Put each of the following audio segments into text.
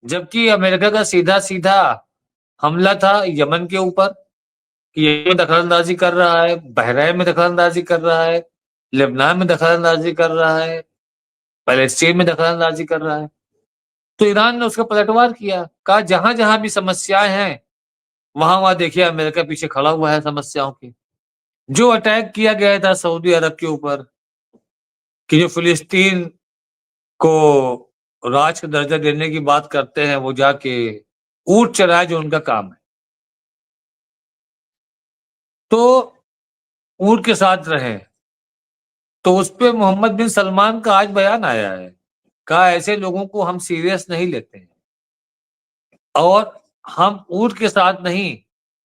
जबकि अमेरिका का सीधा सीधा हमला था यमन के ऊपर कि यमन में दखलंदाजी कर रहा है, बहरीन में दखलंदाजी कर रहा है, लेबनान में दखलंदाजी कर रहा है, पैलेस्टीन में दखलंदाजी कर रहा है। तो ईरान ने उसका पलटवार किया, कहा जहां जहां भी समस्याएं हैं वहां वहां देखिए अमेरिका पीछे खड़ा हुआ है समस्याओं के। जो अटैक किया गया था सऊदी अरब के ऊपर कि जो फिलिस्तीन को राज का दर्जा देने की बात करते हैं, वो जाके ऊंट चराए जो उनका काम है। तो ऊंट के साथ रहे। तो उस पे मोहम्मद बिन सलमान का आज बयान आया है, कहा ऐसे लोगों को हम सीरियस नहीं लेते हैं और हम ऊंट के साथ नहीं,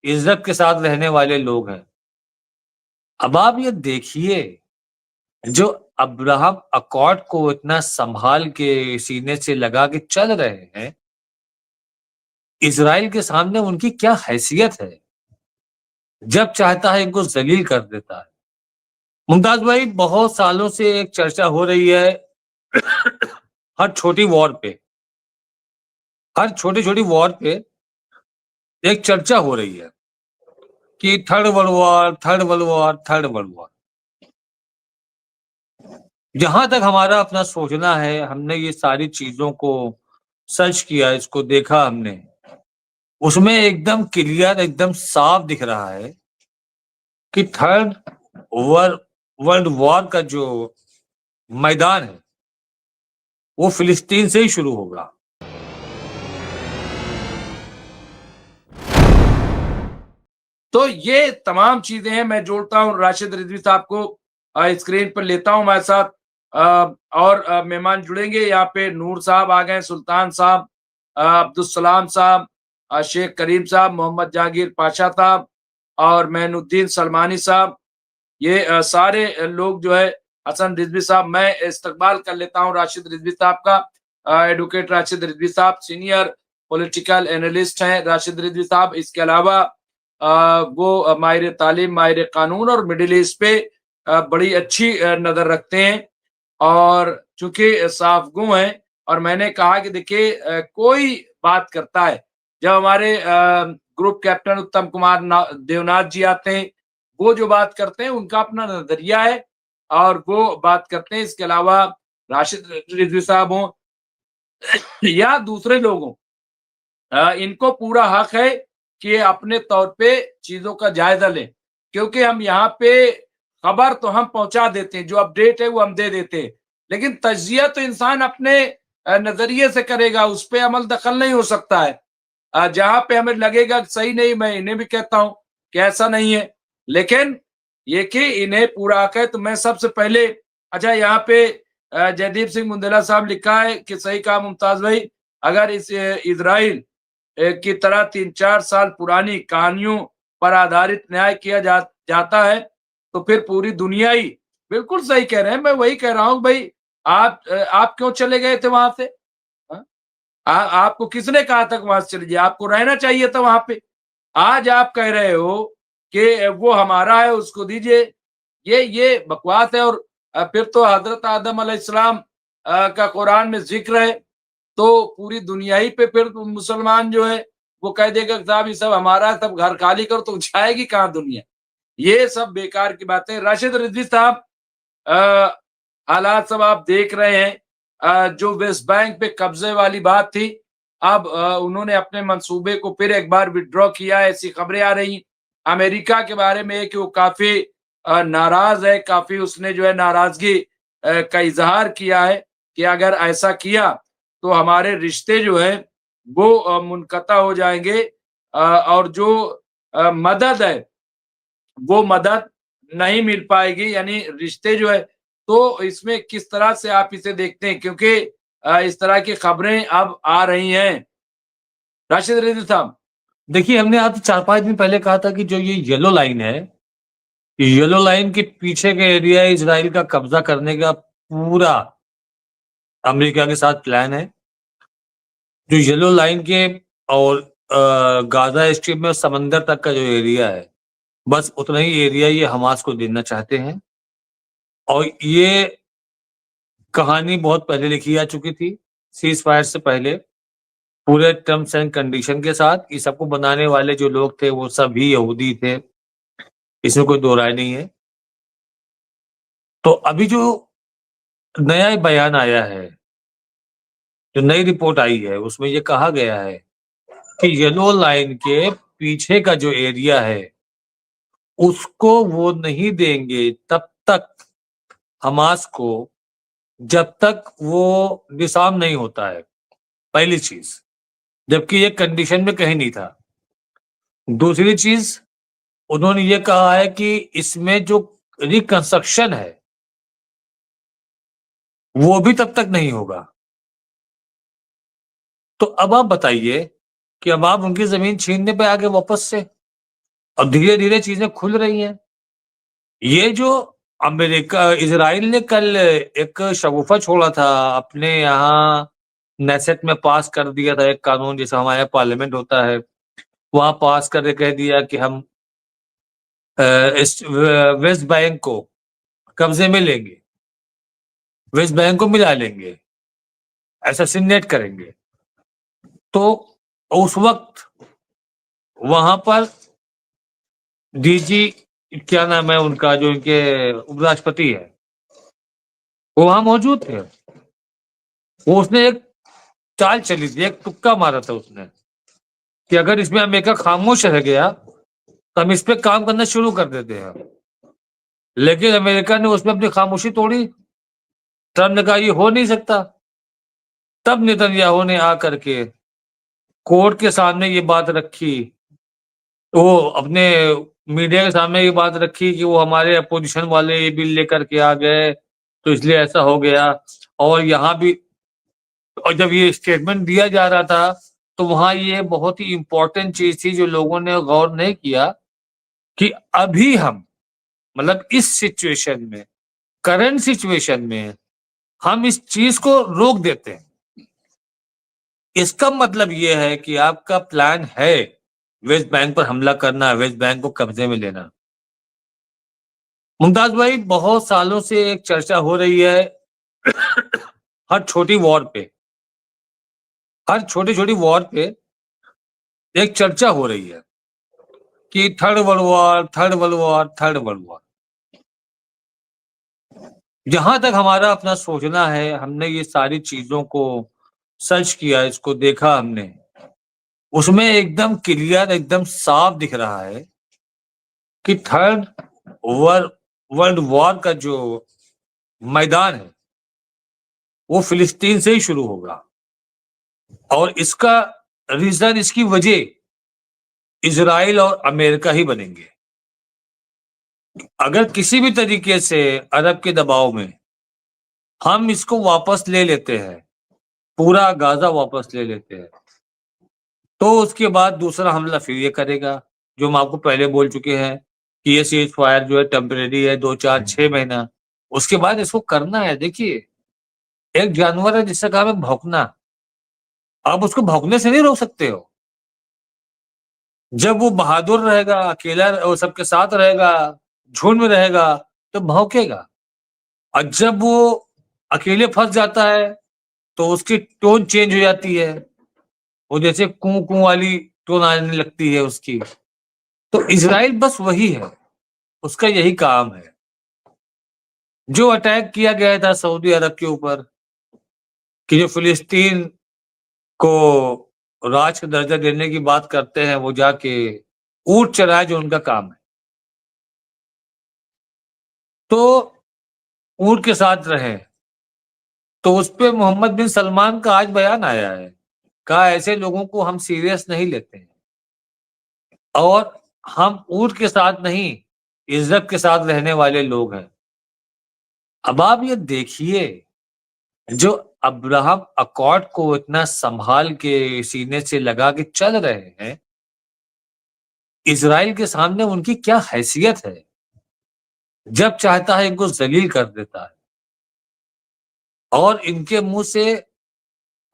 इज्जत के साथ रहने वाले लोग हैं। अब आप ये देखिए, जो अब्राहम अकॉर्ड को इतना संभाल के सीने से लगा के चल रहे हैं, इजराइल के सामने उनकी क्या हैसियत है। जब चाहता है इनको जलील कर देता है। मुमताज भाई, बहुत सालों से एक चर्चा हो रही है हर छोटी वॉर पे, हर छोटी छोटी वॉर पे एक चर्चा हो रही है कि third world war, third world war, third world war. जहां तक हमारा अपना सोचना है, हमने ये सारी चीजों को सर्च किया, इसको देखा हमने, उसमें एकदम क्लियर, एकदम साफ दिख रहा है कि थर्ड वर्ल्ड वर्ल्ड वॉर का जो मैदान है वो फिलिस्तीन से ही शुरू होगा। तो ये तमाम चीजें हैं। मैं जोड़ता हूँ राशिद रिजवी साहब को, स्क्रीन पर लेता हूँ हमारे साथ, और मेहमान जुड़ेंगे। यहाँ पे नूर साहब आ गए, सुल्तान साहब, अब्दुल सलाम साहब, शेख करीम साहब, मोहम्मद जहांगीर पाशा साहब और मैनुद्दीन सलमानी साहब। ये सारे लोग जो है, हसन रिजवी साहब, मैं इस्तकबाल कर लेता हूँ राशिद रिजवी साहब का। एडवोकेट राशिद रिजवी साहब सीनियर पॉलिटिकल एनालिस्ट हैं राशिद रिजवी साहब। इसके अलावा वो माहिर तालीम, माहिर कानून और मिडिल ईस्ट पे बड़ी अच्छी नजर रखते हैं और चूंकि साफ गो हैं। और मैंने कहा कि देखिए, कोई बात करता है, जब हमारे ग्रुप कैप्टन उत्तम कुमार देवनाथ जी आते हैं, वो जो बात करते हैं उनका अपना नजरिया है और वो बात करते हैं। इसके अलावा राशिद रिजवी साहब हों या दूसरे लोग हों, इनको पूरा हक है कि अपने तौर पे चीजों का जायजा लें, क्योंकि हम यहाँ पे खबर तो हम पहुंचा देते हैं, जो अपडेट है वो हम दे देते हैं, लेकिन तजिया तो इंसान अपने नजरिए से करेगा, उस पर अमल दखल नहीं हो सकता है। जहां पे हमें लगेगा सही नहीं, मैं इन्हें भी कहता हूं कि ऐसा नहीं है, लेकिन ये कि इन्हें पूरा हक है। तो मैं सबसे पहले, अच्छा यहाँ पे जयदीप सिंह मुंदेला साहब लिखा है कि सही कहा मुमताज भाई, अगर इस इजराइल की तरह 3-4 साल पुरानी कहानियों पर आधारित न्याय किया जाता है तो फिर पूरी दुनिया ही, बिल्कुल सही कह रहे हैं, मैं वही कह रहा हूं भाई। आप क्यों चले गए थे वहां से? हाँ? आपको किसने कहा था वहां से चले जाइए? आपको रहना चाहिए था वहां पे। आज आप कह रहे हो कि वो हमारा है, उसको दीजिए। ये बकवास है। और फिर तो हजरत आदम अलैहिस्सलाम का कुरान में जिक्र है, तो पूरी दुनिया ही पे फिर मुसलमान जो है वो कह देगा साहब ये सब हमारा है, सब घर खाली करो, तो जाएगी कहाँ दुनिया? ये सब बेकार की बातें। राशिद रिजवी साहब, हालात सब आप देख रहे हैं। जो वेस्ट बैंक पे कब्जे वाली बात थी, अब उन्होंने अपने मंसूबे को फिर एक बार विड्रॉ किया, ऐसी खबरें आ रही। अमेरिका के बारे में कि वो काफी नाराज है, काफी उसने जो है नाराजगी का इजहार किया है कि अगर ऐसा किया तो हमारे रिश्ते जो है वो मुनक़ता हो जाएंगे, और जो मदद है वो मदद नहीं मिल पाएगी, यानी रिश्ते जो है। तो इसमें किस तरह से आप इसे देखते हैं, क्योंकि इस तरह की खबरें अब आ रही हैं राशिद रिजवी साहब? देखिए, हमने आज 4-5 दिन पहले कहा था कि जो ये येलो लाइन है, येलो लाइन के पीछे का एरिया इजराइल का कब्जा करने का पूरा अमेरिका के साथ प्लान है। जो येलो लाइन के और गाजा स्ट्रिप में समंदर तक का जो एरिया है, बस उतना ही एरिया ये हमास को देना चाहते हैं। और ये कहानी बहुत पहले लिखी जा चुकी थी, सीज फायर से पहले। पूरे टर्म्स एंड कंडीशन के साथ। इस सबको बनाने वाले जो लोग थे वो सभी यहूदी थे, इसमें कोई दो राय नहीं है। तो अभी जो नया बयान आया है, जो नई रिपोर्ट आई है, उसमें ये कहा गया है कि येलो लाइन के पीछे का जो एरिया है उसको वो नहीं देंगे तब तक हमास को, जब तक वो डिसआर्म नहीं होता है, पहली चीज, जबकि ये कंडीशन में कहीं नहीं था। दूसरी चीज, उन्होंने ये कहा है कि इसमें जो रिकंस्ट्रक्शन है वो भी तब तक नहीं होगा। तो अब आप बताइए कि अब आप उनकी जमीन छीनने पे आगे वापस से, और धीरे धीरे चीजें खुल रही हैं। ये जो अमेरिका, इजराइल ने कल एक शगुफा छोड़ा था, अपने यहाँ नेसेट में पास कर दिया था एक कानून, जैसे हमारे यहाँ पार्लियामेंट होता है, वहां पास करके कह दिया कि हम इस वेस्ट बैंक को कब्जे में लेंगे, वेस्ट बैंक को मिला लेंगे, असैसिनेट करेंगे। तो उस वक्त वहां पर डीजी, क्या नाम है उनका, जो इनके उपराष्ट्रपति है, वो वहां मौजूद थे। वो उसने एक चाल चली थी, एक तुक्का मारा था उसने कि अगर इसमें अमेरिका खामोश रह गया तो हम इस पे काम करना शुरू कर देते हैं। लेकिन अमेरिका ने उसमें अपनी खामोशी तोड़ी। ट्रम्प ने कहा ये हो नहीं सकता। तब नेतन्याहू ने आकर के कोर्ट के सामने ये बात रखी, वो अपने मीडिया के सामने ये बात रखी कि वो हमारे अपोजिशन वाले ये बिल लेकर के आ गए तो इसलिए ऐसा हो गया। और यहाँ भी, और जब ये स्टेटमेंट दिया जा रहा था तो वहां ये बहुत ही इंपॉर्टेंट चीज थी जो लोगों ने गौर नहीं किया कि अभी हम, मतलब इस सिचुएशन में, करंट सिचुएशन में हम इस चीज को रोक देते हैं। इसका मतलब ये है कि आपका प्लान है वेस्ट बैंक पर हमला करना, वेस्ट बैंक को कब्जे में लेना। मुमताज भाई, बहुत सालों से एक चर्चा हो रही है हर छोटी वॉर पे, हर छोटी छोटी वॉर पे एक चर्चा हो रही है कि third world war, third world war, third world war. जहां तक हमारा अपना सोचना है, हमने ये सारी चीजों को सर्च किया, इसको देखा हमने, उसमें एकदम क्लियर, एकदम साफ दिख रहा है कि थर्ड वर्ल्ड वॉर का जो मैदान है वो फिलिस्तीन से ही शुरू होगा। और इसका रीजन, इसकी वजह इजराइल और अमेरिका ही बनेंगे। अगर किसी भी तरीके से अरब के दबाव में हम इसको वापस ले लेते हैं, पूरा गाजा वापस ले लेते हैं, तो उसके बाद दूसरा हमला फिर ये करेगा, जो हम आपको पहले बोल चुके हैं कि ये सीज फायर जो है टेम्परेरी है, 2 4 6 महीना, उसके बाद इसको करना है। देखिए, एक जानवर है जिसका काम है भौंकना, आप उसको भौंकने से नहीं रोक सकते हो। जब वो बहादुर रहेगा, अकेला, वो सबके साथ रहेगा, झुंड में रहेगा, तो भौंकेगा। और जब वो अकेले फंस जाता है तो उसकी टोन चेंज हो जाती है, वो जैसे कू कू वाली टोन आने लगती है उसकी। तो इजराइल बस वही है, उसका यही काम है। जो अटैक किया गया था सऊदी अरब के ऊपर, कि जो फिलिस्तीन को राज का दर्जा देने की बात करते हैं, वो जाके ऊंट चराए, जो उनका काम है, तो ऊंट के साथ रहे। तो उस पे मोहम्मद बिन सलमान का आज बयान आया है, कहा ऐसे लोगों को हम सीरियस नहीं लेते हैं, और हम ऊंट के साथ नहीं, इज्जत के साथ रहने वाले लोग हैं। अब आप ये देखिए, जो अब्राहम अकॉर्ड को इतना संभाल के सीने से लगा के चल रहे हैं, इजराइल के सामने उनकी क्या हैसियत है। जब चाहता है इनको जलील कर देता है, और इनके मुंह से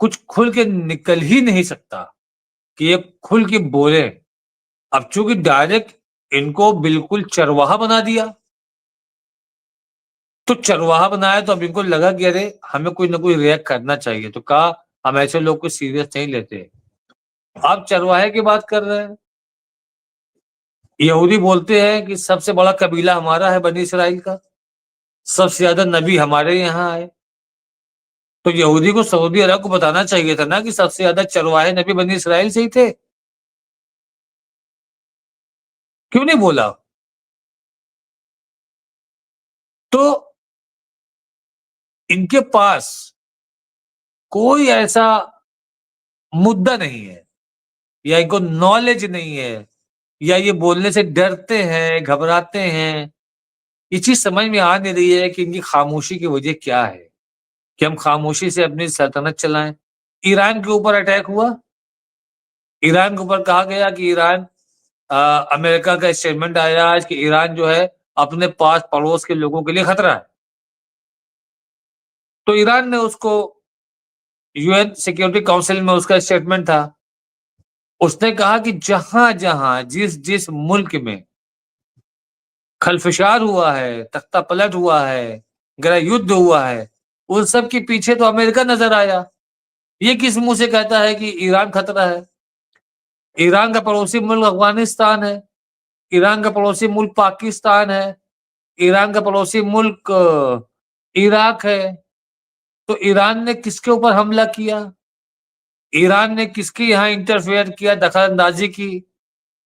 कुछ खुल के निकल ही नहीं सकता कि ये खुल के बोले। अब चूंकि डायरेक्ट इनको बिल्कुल चरवाहा बना दिया, तो चरवाहा बनाया तो अब इनको लगा कि अरे हमें कोई ना कोई रिएक्ट करना चाहिए, तो कहा हम ऐसे लोग को सीरियस नहीं लेते, आप चरवाहे की बात कर रहे हैं। यहूदी बोलते हैं कि सबसे बड़ा कबीला हमारा है, बनी इसराइल का, सबसे ज्यादा नबी हमारे यहाँ आए। तो यहूदी को सऊदी अरब को बताना चाहिए था ना कि सबसे ज्यादा चरवाहे नबी बनी इसराइल से ही थे। क्यों नहीं बोला? तो इनके पास कोई ऐसा मुद्दा नहीं है, या इनको नॉलेज नहीं है, या ये बोलने से डरते हैं, घबराते हैं। ये चीज समझ में आ नहीं रही है कि इनकी खामोशी की वजह क्या है, कि हम खामोशी से अपनी सल्तनत चलाएं। ईरान के ऊपर अटैक हुआ, ईरान के ऊपर कहा गया कि ईरान, अमेरिका का स्टेटमेंट आया आज कि ईरान जो है अपने पास पड़ोस के लोगों के लिए खतरा है। तो ईरान ने उसको, यूएन सिक्योरिटी काउंसिल में उसका स्टेटमेंट था, उसने कहा कि जहां जहां जिस जिस मुल्क में खलफशार हुआ है, तख्ता पलट हुआ है, गृह युद्ध हुआ है, उन सब के पीछे तो अमेरिका नजर आया। ये किस मुंह से कहता है कि ईरान खतरा है? ईरान का पड़ोसी मुल्क अफगानिस्तान है, ईरान का पड़ोसी मुल्क पाकिस्तान है, ईरान का पड़ोसी मुल्क इराक है। तो ईरान ने किसके ऊपर हमला किया? ईरान ने किसके यहाँ इंटरफेयर किया, दखल अंदाजी की?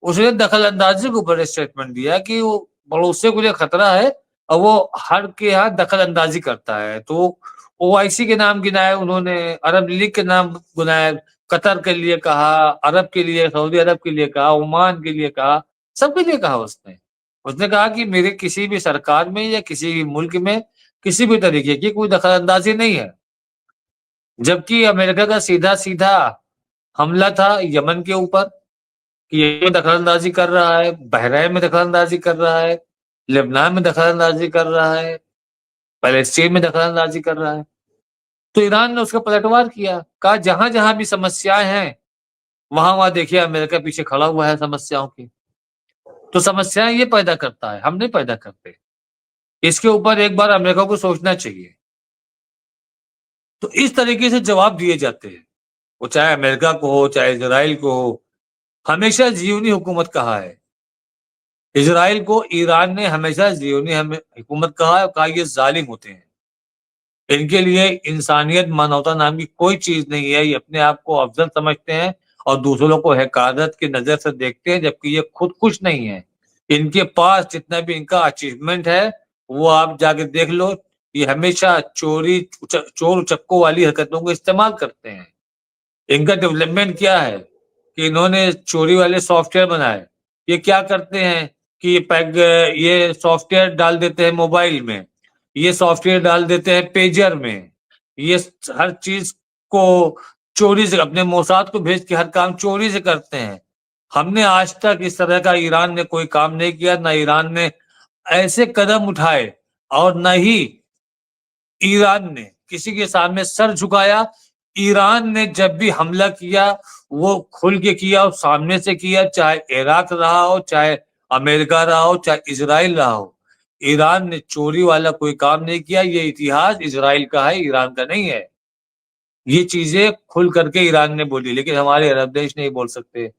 उसने दखल अंदाजी के ऊपर स्टेटमेंट दिया कि वो पड़ोसियों के लिए खतरा है और वो हर के यहाँ दखल अंदाजी करता है। तो ओआईसी के नाम गिनाए उन्होंने, अरब लीग के नाम गिनाए, कतर के लिए कहा, अरब के लिए, सऊदी अरब के लिए कहा, ओमान के लिए कहा, सबके लिए कहा उसने। उसने कहा कि मेरे किसी भी सरकार में या किसी भी मुल्क में किसी भी तरीके की कोई दखल अंदाजी नहीं है। जबकि अमेरिका का सीधा सीधा हमला था यमन के ऊपर, कि ये में दखल-अंदाज़ी कर रहा है, बहरैन में दखल-अंदाज़ी कर रहा है, लेबनान में दखल-अंदाज़ी कर रहा है, पैलेस्टीन में दखल-अंदाज़ी कर रहा है। तो ईरान ने उसका पलटवार किया, कहा जहाँ-जहाँ भी समस्याएँ हैं, वहाँ-वहाँ देखिए अमेरिका पीछे खड़ा हुआ है समस्याओं के। तो समस्याएँ ये पैदा करता है, हम नहीं पैदा करते। इसके ऊपर एक बार अमेरिका को सोचना चाहिए। तो इस तरीके से जवाब दिए जाते हैं, वो चाहे अमेरिका को हो, चाहे इज़राइल को हो, हमेशा ज़ियोनी हुकूमत कहा है। इज़राइल को ईरान ने हमेशा ज़ियोनी हुकूमत कहा है और कहा ये ज़ालिम होते हैं। इनके लिए इंसानियत, मानवता नाम की कोई चीज़ नहीं है। ये अपने आप को अफ़ज़ल समझते हैं और दूसरों को हक़ारत की नज़र से देखते हैं, जबकि ये खुद कुछ नहीं है। इनके पास जितना भी इनका अचीवमेंट है, वो आप जाके देख लो। ये हमेशा चोर-उचक्कों वाली हरकतों को इस्तेमाल करते हैं। इनका डेवलपमेंट क्या है कि इन्होंने चोरी वाले सॉफ्टवेयर बनाए। ये क्या करते हैं कि ये सॉफ्टवेयर डाल देते हैं मोबाइल में, ये सॉफ्टवेयर डाल देते हैं पेजर में, ये हर चीज को चोरी से, अपने मोसाद को भेज के हर काम चोरी से करते हैं। हमने आज तक इस तरह का ईरान ने कोई काम नहीं किया, ना ईरान ने ऐसे कदम उठाए और न ही ईरान ने किसी के सामने सर झुकाया। ईरान ने जब भी हमला किया, वो खुल के किया और सामने से किया, चाहे इराक रहा हो, चाहे अमेरिका रहा हो, चाहे इज़राइल रहा हो। ईरान ने चोरी वाला कोई काम नहीं किया। ये इतिहास इज़राइल का है, ईरान का नहीं है। ये चीजें खुल करके ईरान ने बोली, लेकिन हमारे अरब देश नहीं बोल सकते।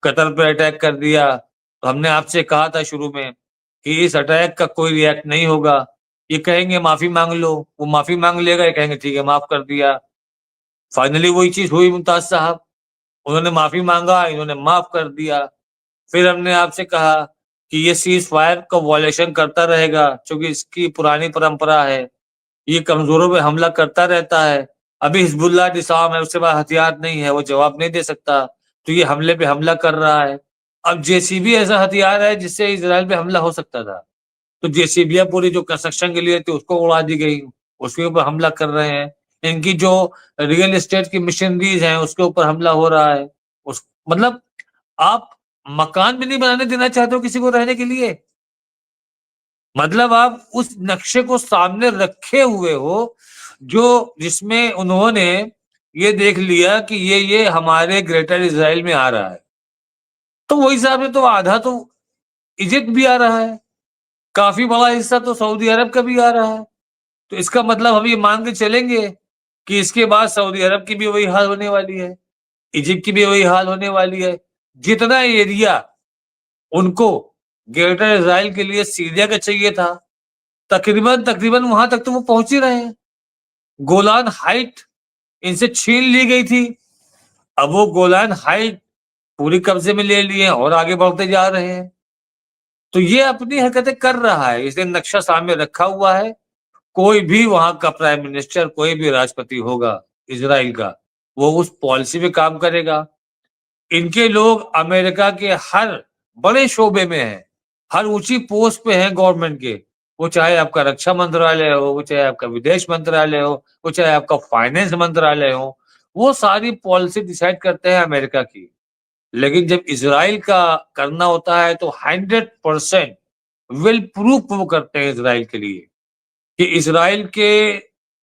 कतर पे अटैक कर दिया, तो हमने आपसे कहा था शुरू में कि इस अटैक का कोई रिएक्ट नहीं होगा। ये कहेंगे माफी मांग लो, वो माफी मांग लेगा, ये कहेंगे ठीक है माफ कर दिया। फाइनली वही चीज हुई मुमताज साहब, उन्होंने माफी मांगा, इन्होंने माफ कर दिया। फिर हमने आपसे कहा कि ये सीज फायर का वॉयलेशन करता रहेगा, क्योंकि इसकी पुरानी परंपरा है, ये कमजोरों पे हमला करता रहता है। अभी हिजबुल्लाह निज़ाम है, उसके पास हथियार नहीं है, वो जवाब नहीं दे सकता, तो ये हमले पे हमला कर रहा है। अब जेसीबी ऐसा हथियार है जिससे इजराइल पे हमला हो सकता था, तो जेसीबियां पूरी जो कंस्ट्रक्शन के लिए थी उसको उड़ा दी गई, उसके ऊपर हमला कर रहे हैं। इनकी जो रियल एस्टेट की मशीनरीज हैं उसके ऊपर हमला हो रहा है। उस मतलब आप मकान भी नहीं बनाने देना चाहते हो किसी को रहने के लिए। मतलब आप उस नक्शे को सामने रखे हुए हो जो जिसमें उन्होंने ये देख लिया कि ये हमारे ग्रेटर इज़राइल में आ रहा है। तो वो हिसाब से तो आधा तो इजिप्ट भी आ रहा है, काफ़ी बड़ा हिस्सा तो सऊदी अरब का भी आ रहा है। तो इसका मतलब हम ये मान के चलेंगे कि इसके बाद सऊदी अरब की भी वही हाल होने वाली है। इजिप्ट की भी वही हाल होने वाली है। जितना एरिया उनको ग्रेटर इज़राइल के लिए सीरिया का चाहिए था, तकरीबन तकरीबन वहां तक तो वो पहुंच ही रहे हैं। गोलान हाइट इनसे छीन ली गई थी, अब वो गोलान हाइट पूरी कब्जे में ले लिए और आगे बढ़ते जा रहे हैं। तो ये अपनी हरकतें कर रहा है, इसने नक्शा सामने रखा हुआ है। कोई भी वहां का प्राइम मिनिस्टर, कोई भी राष्ट्रपति होगा इजराइल का, वो उस पॉलिसी पे काम करेगा। इनके लोग अमेरिका के हर बड़े शोबे में हैं, हर ऊंची पोस्ट पे हैं गवर्नमेंट के। वो चाहे आपका रक्षा मंत्रालय हो, वो चाहे आपका विदेश मंत्रालय हो, वो चाहे आपका फाइनेंस मंत्रालय हो, वो सारी पॉलिसी डिसाइड करते हैं अमेरिका की। लेकिन जब इजराइल का करना होता है तो 100% विल प्रूफ वो करते हैं इजराइल के लिए, कि इजराइल के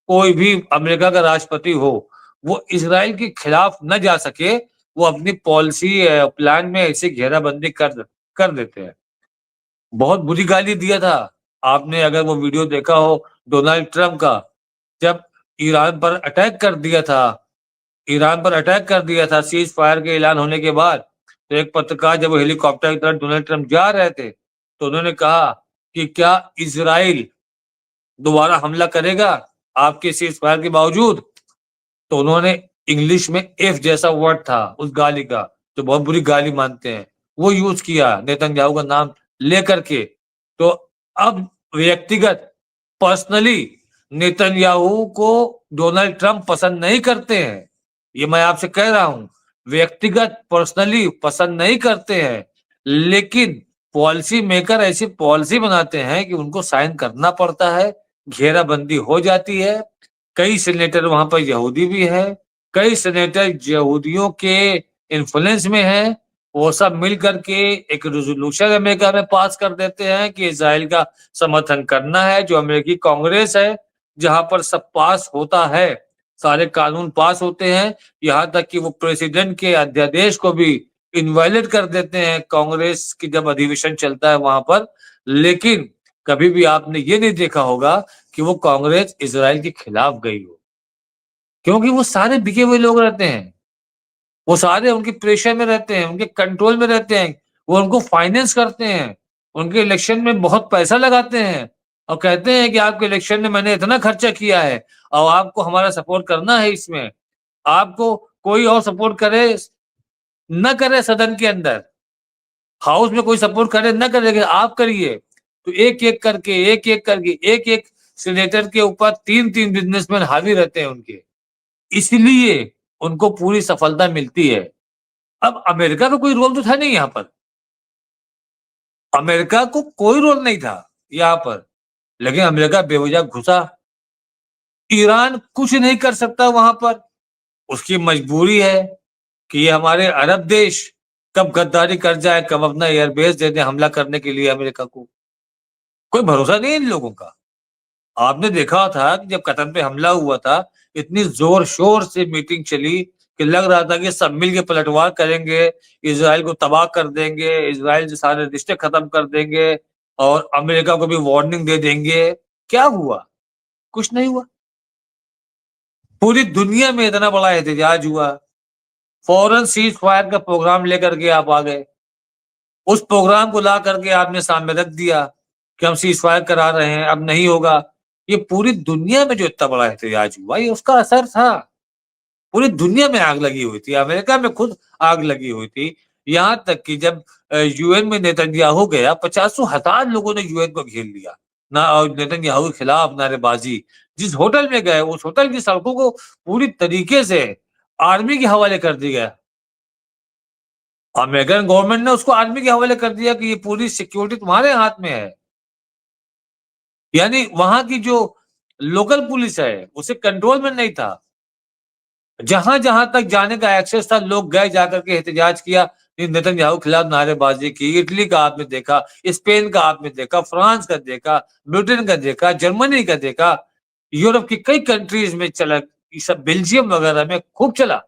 कोई भी अमेरिका का राष्ट्रपति हो, वो इजराइल के खिलाफ न जा सके। वो अपनी पॉलिसी प्लान में ऐसे घेराबंदी कर देते हैं। बहुत बुरी गाली दिया था आपने, अगर वो वीडियो देखा हो डोनाल्ड ट्रंप का, जब ईरान पर अटैक कर दिया था, ईरान पर अटैक कर दिया था सीज फायर के ऐलान होने के बाद। तो एक पत्रकार जब वो हेलीकॉप्टर की तरफ डोनाल्ड ट्रंप जा रहे थे, तो उन्होंने कहा कि क्या इजराइल दोबारा हमला करेगा आपके सीज फायर के बावजूद? तो उन्होंने इंग्लिश में एफ जैसा वर्ड था उस गाली का, जो बहुत बुरी गाली मानते हैं, वो यूज किया नेतन्याहू का नाम लेकर के। तो अब व्यक्तिगत पर्सनली नेतन्याहू को डोनाल्ड ट्रंप पसंद नहीं करते हैं, ये मैं आपसे कह रहा हूं। व्यक्तिगत पर्सनली पसंद नहीं करते हैं, लेकिन पॉलिसी मेकर ऐसी पॉलिसी बनाते हैं कि उनको साइन करना पड़ता है, घेराबंदी हो जाती है। कई सेनेटर वहां पर यहूदी भी है, कई सेनेटर यहूदियों के इन्फ्लुएंस में है। वो सब मिल करके एक रेजोल्यूशन अमेरिका में पास कर देते हैं कि इजराइल का समर्थन करना है। जो अमेरिकी कांग्रेस है, जहां पर सब पास होता है, सारे कानून पास होते हैं, यहाँ तक कि वो प्रेसिडेंट के अध्यादेश को भी इनवैलिड कर देते हैं कांग्रेस की जब अधिवेशन चलता है वहां पर। लेकिन कभी भी आपने ये नहीं देखा होगा कि वो कांग्रेस इजराइल के खिलाफ गई हो, क्योंकि वो सारे बिके हुए लोग रहते हैं, वो सारे उनके प्रेशर में रहते हैं, उनके कंट्रोल में रहते हैं, वो उनको फाइनेंस करते हैं, उनके इलेक्शन में बहुत पैसा लगाते हैं और कहते हैं कि आपके इलेक्शन में मैंने इतना खर्चा किया है और आपको हमारा सपोर्ट करना है। इसमें आपको कोई और सपोर्ट करे न करे, सदन के अंदर हाउस में कोई सपोर्ट करे न करे, आप करिए। तो एक एक सीनेटर के ऊपर 3-3 बिजनेसमैन हावी रहते हैं उनके, इसलिए उनको पूरी सफलता मिलती है। अब अमेरिका का कोई रोल तो था नहीं यहाँ पर, अमेरिका को कोई रोल नहीं था यहाँ पर, लेकिन अमेरिका बेवजह घुसा। ईरान कुछ नहीं कर सकता वहां पर, उसकी मजबूरी है कि ये हमारे अरब देश कब गद्दारी कर जाए, कब अपना एयरबेस दे दे हमला करने के लिए अमेरिका को। कोई भरोसा नहीं है इन लोगों का। आपने देखा था कि जब कतर पे हमला हुआ था, इतनी जोर शोर से मीटिंग चली कि लग रहा था कि सब मिल के पलटवार करेंगे, इसराइल को तबाह कर देंगे, इसराइल से सारे रिश्ते खत्म कर देंगे और अमेरिका को भी वार्निंग दे देंगे। क्या हुआ? कुछ नहीं हुआ। पूरी दुनिया में इतना बड़ा एहतजाज हुआ, फौरन सीज फायर का प्रोग्राम लेकर के आप आ गए, उस प्रोग्राम को ला करके आपने सामने रख दिया कि हम सीज फायर करा रहे हैं, अब नहीं होगा। ये पूरी दुनिया में जो इतना बड़ा एहतजाज हुआ, ये उसका असर था। पूरी दुनिया में आग लगी हुई थी, अमेरिका में खुद आग लगी हुई थी। यहाँ तक कि जब यूएन में नेतन्याहू गया, 50,000 लोगों ने यूएन को घेर लिया ना, नेतन्याहू के खिलाफ नारेबाजी। जिस होटल में गए, उस होटल की सड़कों को पूरी तरीके से आर्मी के हवाले कर दिया गया। अमेरिकन गवर्नमेंट ने उसको आर्मी के हवाले कर दिया कि ये पूरी सिक्योरिटी तुम्हारे हाथ में है। यानी वहां की जो लोकल पुलिस है, उसे कंट्रोल में नहीं था। जहां जहां तक जाने का एक्सेस था, लोग गए, जाकर के एहतजाज किया, नेतन्याहू के खिलाफ नारेबाजी की। इटली का आपने देखा, स्पेन का आपने देखा, फ्रांस का देखा, ब्रिटेन का देखा, जर्मनी का देखा, यूरोप की कई कंट्रीज में चला, सब बेल्जियम वगैरह में खूब चला।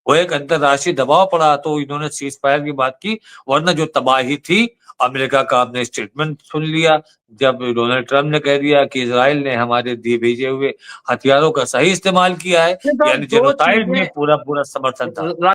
वो एक अंतरराष्ट्रीय दबाव पड़ा तो इन्होंने सीज फायर की बात की, वरना जो तबाही थी, अमेरिका का आपने स्टेटमेंट सुन लिया जब डोनाल्ड ट्रम्प ने कह दिया कि इजराइल ने हमारे दिए भेजे हुए हथियारों का सही इस्तेमाल किया है, तो यानी दो जेनोसाइड में चीजें पूरा पूरा समर्थन था।